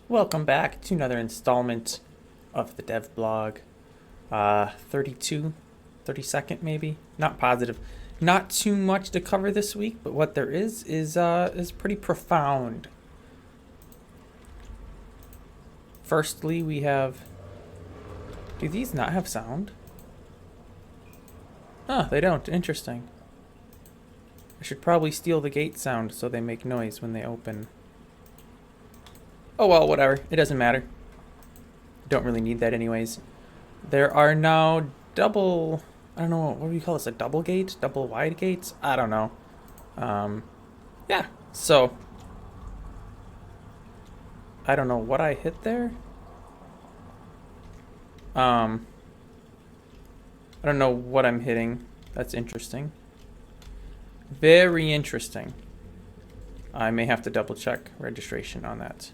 Welcome back to another installment of the dev blog. 32, 32nd maybe? Not positive. Not too much to cover this week, but what there is pretty profound. Firstly, we have... Do these not have sound? Oh, they don't. Interesting. I should probably steal the gate sound so they make noise when they open. Oh well, whatever. It doesn't matter. Don't really need that anyways. There are now double... I don't know, what do you call this? A double gate? Double wide gates? I don't know. Yeah, so... I don't know what I hit there. I don't know what I'm hitting. That's interesting. Very interesting. I may have to double check registration on that.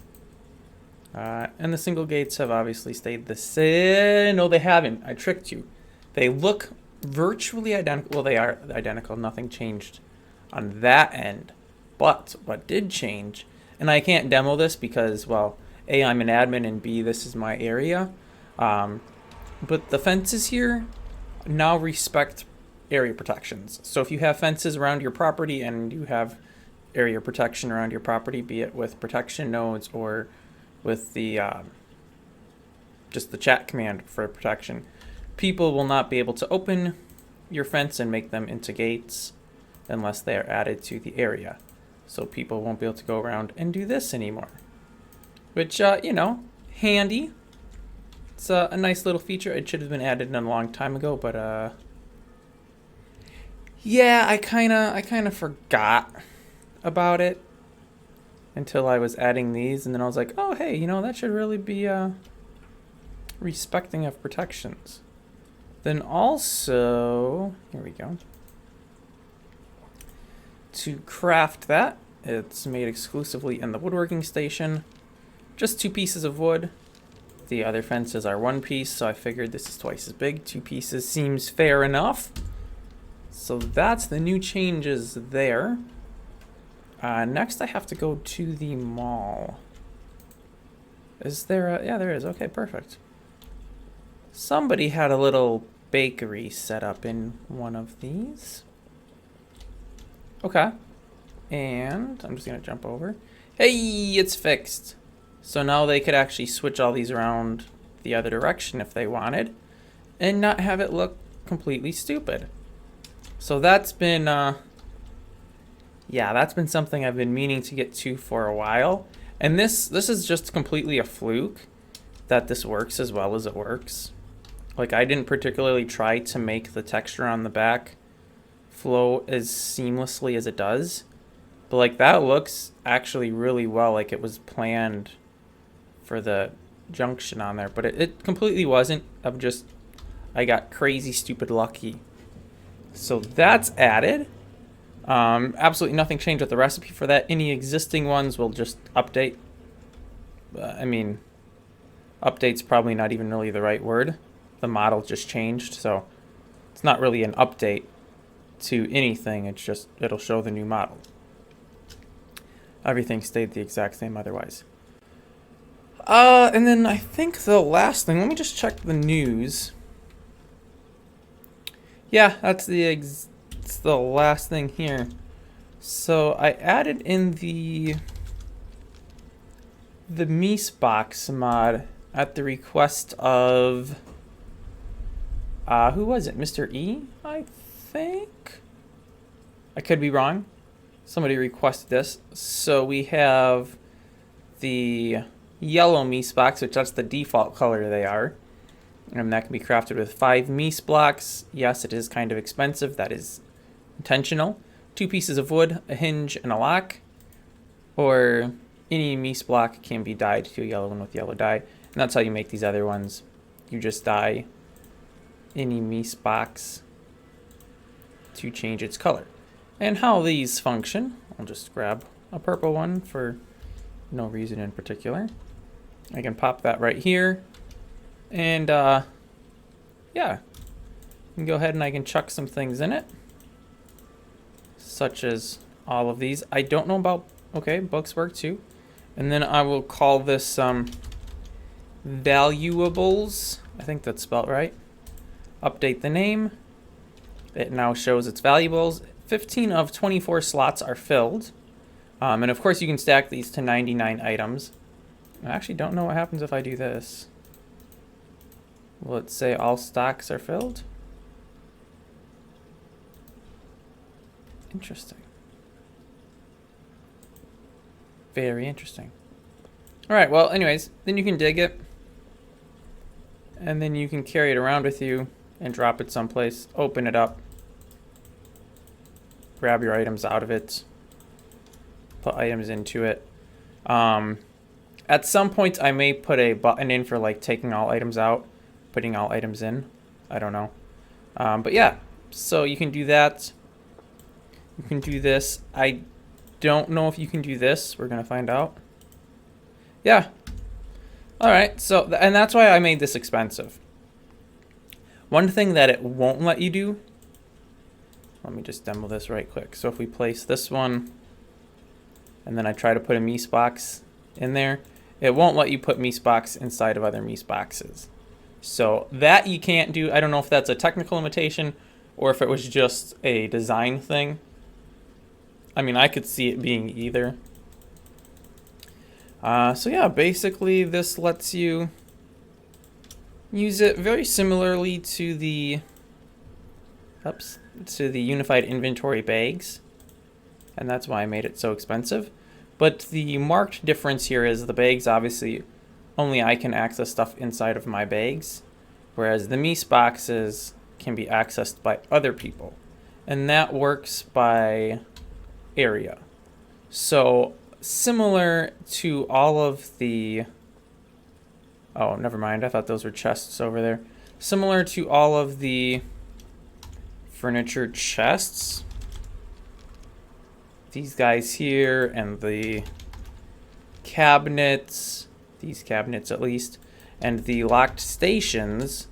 And the single gates have obviously stayed the same. No, they haven't. I tricked you. They look virtually identical. Well, they are identical. Nothing changed on that end. But what did change, and I can't demo this because, well, A, I'm an admin, and B, this is my area. But the fences here now respect area protections. So if you have fences around your property and you have area protection around your property, be it with protection nodes or with the just the chat command for protection, people will not be able to open your fence and make them into gates unless they are added to the area. So people won't be able to go around and do this anymore, which you know, handy. It's a nice little feature. It should have been added in a long time ago, but yeah, I kind of forgot about it until I was adding these, and then I was like, oh hey, you know, that should really be respecting of protections. Then also, here we go. To craft that, it's made exclusively in the woodworking station. Just 2 pieces of wood. The other fences are 1 piece, so I figured this is twice as big. 2 pieces seems fair enough. So that's the new changes there. Next I have to go to the mall. Is there a... Yeah, there is. Okay, perfect. Somebody had a little bakery set up in one of these. Okay. And I'm just going to jump over. Hey, it's fixed. So now they could actually switch all these around the other direction if they wanted and not have it look completely stupid. So that's been, yeah, that's been something I've been meaning to get to for a while. And this is just completely a fluke that this works as well as it works. Like, I didn't particularly try to make the texture on the back flow as seamlessly as it does. But, like, that looks actually really well, like it was planned for the junction on there, but it completely wasn't. I got crazy stupid lucky. So that's added. Absolutely nothing changed with the recipe for that. Any existing ones will just update. I mean, update's probably not even really the right word. The model just changed, so it's not really an update to anything. It's just, it'll show the new model. Everything stayed the exact same otherwise. And then I think the last thing, let me just check the news. Yeah, that's it's the last thing here. So I added in the Mistbox mod at the request of, who was it? Mr. E, I think? I could be wrong. Somebody requested this. So we have the yellow Mistbox, which that's the default color they are. And that can be crafted with 5 Mistblocks. Yes, it is kind of expensive. That is intentional. 2 pieces of wood, a hinge, and a lock. Or any Mistblock can be dyed to a yellow one with yellow dye. And that's how you make these other ones. You just dye any Mistbox to change its color. And how these function, I'll just grab a purple one for no reason in particular. I can pop that right here. And, yeah. I can go ahead and I can chuck some things in it. Such as all of these. I don't know about... Okay, books work too. And then I will call this valuables. I think that's spelled right. Update the name. It now shows its valuables. 15 of 24 slots are filled. And of course you can stack these to 99 items. I actually don't know what happens if I do this. Will it say all stocks are filled? Interesting. Very interesting. Alright, well, anyways, then you can dig it. And then you can carry it around with you and drop it someplace. Open it up. Grab your items out of it. Put items into it. At some point, I may put a button in for like taking all items out, putting all items in. I don't know. But yeah, so you can do that. You can do this. I don't know if you can do this. We're going to find out. Yeah. All right. So, and that's why I made this expensive. One thing that it won't let you do. Let me just demo this right quick. So if we place this one, and then I try to put a Mistbox in there, it won't let you put Mistbox inside of other Mistboxes. So that you can't do. I don't know if that's a technical limitation or if it was just a design thing. I mean, I could see it being either. So yeah, basically this lets you use it very similarly to the unified inventory bags. And that's why I made it so expensive. But the marked difference here is the bags, obviously, only I can access stuff inside of my bags, whereas the Mistboxes can be accessed by other people. And that works by area. So similar to all of the... Oh, never mind. I thought those were chests over there. Similar to all of the furniture chests, these guys here, and the cabinets, these cabinets at least, and the locked stations,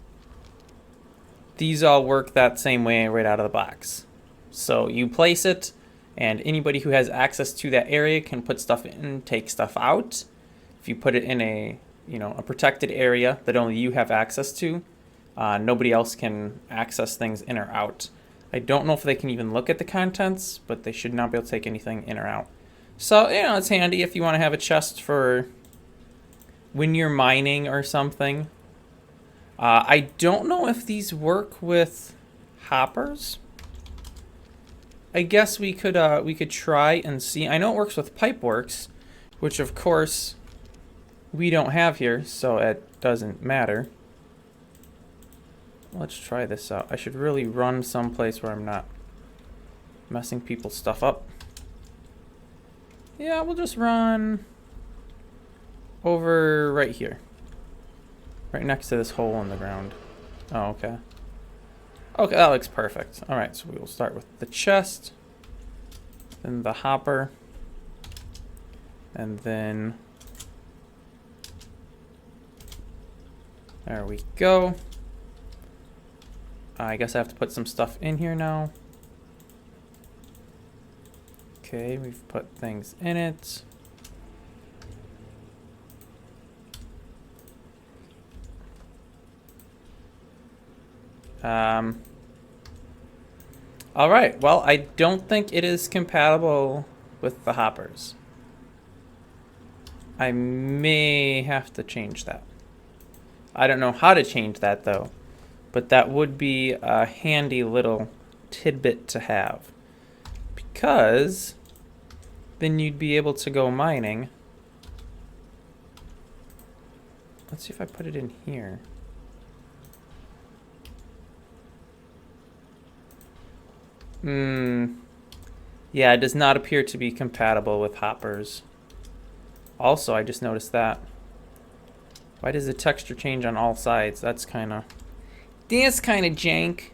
these all work that same way right out of the box. So you place it, and anybody who has access to that area can put stuff in, take stuff out. If you put it in a protected area that only you have access to, nobody else can access things in or out. I don't know if they can even look at the contents, but they should not be able to take anything in or out. So, it's handy if you want to have a chest for when you're mining or something. I don't know if these work with hoppers. I guess we could try and see. I know it works with Pipeworks, which of course we don't have here, so it doesn't matter. Let's try this out. I should really run someplace where I'm not messing people's stuff up. Yeah, we'll just run over right here. Right next to this hole in the ground. Oh, okay. Okay, that looks perfect. Alright, so we will start with the chest, then the hopper, and then... There we go. I guess I have to put some stuff in here now. Okay, we've put things in it. All right, well, I don't think it is compatible with the hoppers. I may have to change that. I don't know how to change that though. But that would be a handy little tidbit to have. Because then you'd be able to go mining. Let's see if I put it in here. Yeah, it does not appear to be compatible with hoppers. Also, I just noticed that. Why does the texture change on all sides? That's kind of jank.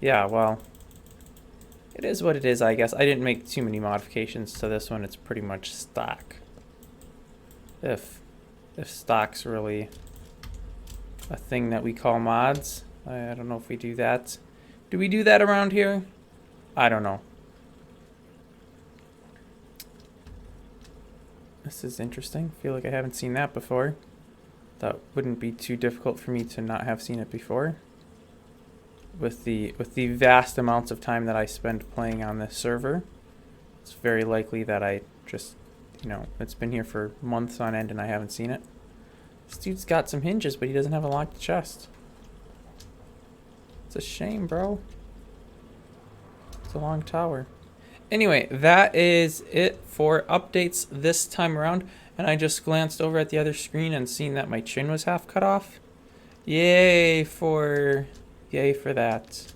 Yeah, well, it is what it is, I guess. I didn't make too many modifications to this one. It's pretty much stock. If stock's really a thing that we call mods. I don't know if we do that. Do we do that around here? I don't know. This is interesting. I feel like I haven't seen that before. That wouldn't be too difficult for me to not have seen it before. With the vast amounts of time that I spend playing on this server, it's very likely that I just, you know, it's been here for months on end and I haven't seen it. This dude's got some hinges, but he doesn't have a locked chest. It's a shame, bro. It's a long tower. Anyway, that is it for updates this time around. And I just glanced over at the other screen and seen that my chin was half cut off. Yay for that.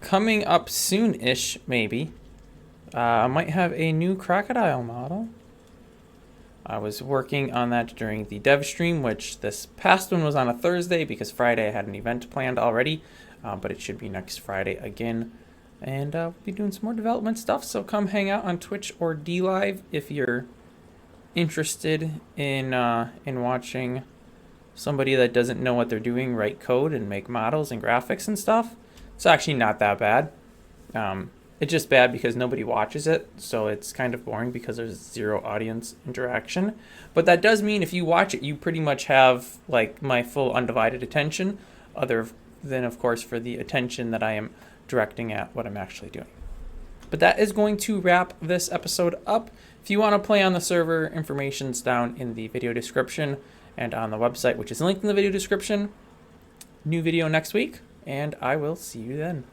Coming up soon-ish, maybe. I might have a new crocodile model. I was working on that during the dev stream, which this past one was on a Thursday because Friday I had an event planned already, but it should be next Friday again. And we'll be doing some more development stuff, so come hang out on Twitch or DLive if you're interested in watching somebody that doesn't know what they're doing write code and make models and graphics and stuff. It's actually not that bad. It's just bad because nobody watches it, so it's kind of boring because there's zero audience interaction. But that does mean if you watch it, you pretty much have like my full undivided attention, other than of course for the attention that I am directing at what I'm actually doing. But that is going to wrap this episode up. If you want to play on the server, information's down in the video description and on the website, which is linked in the video description. New video next week, and I will see you then.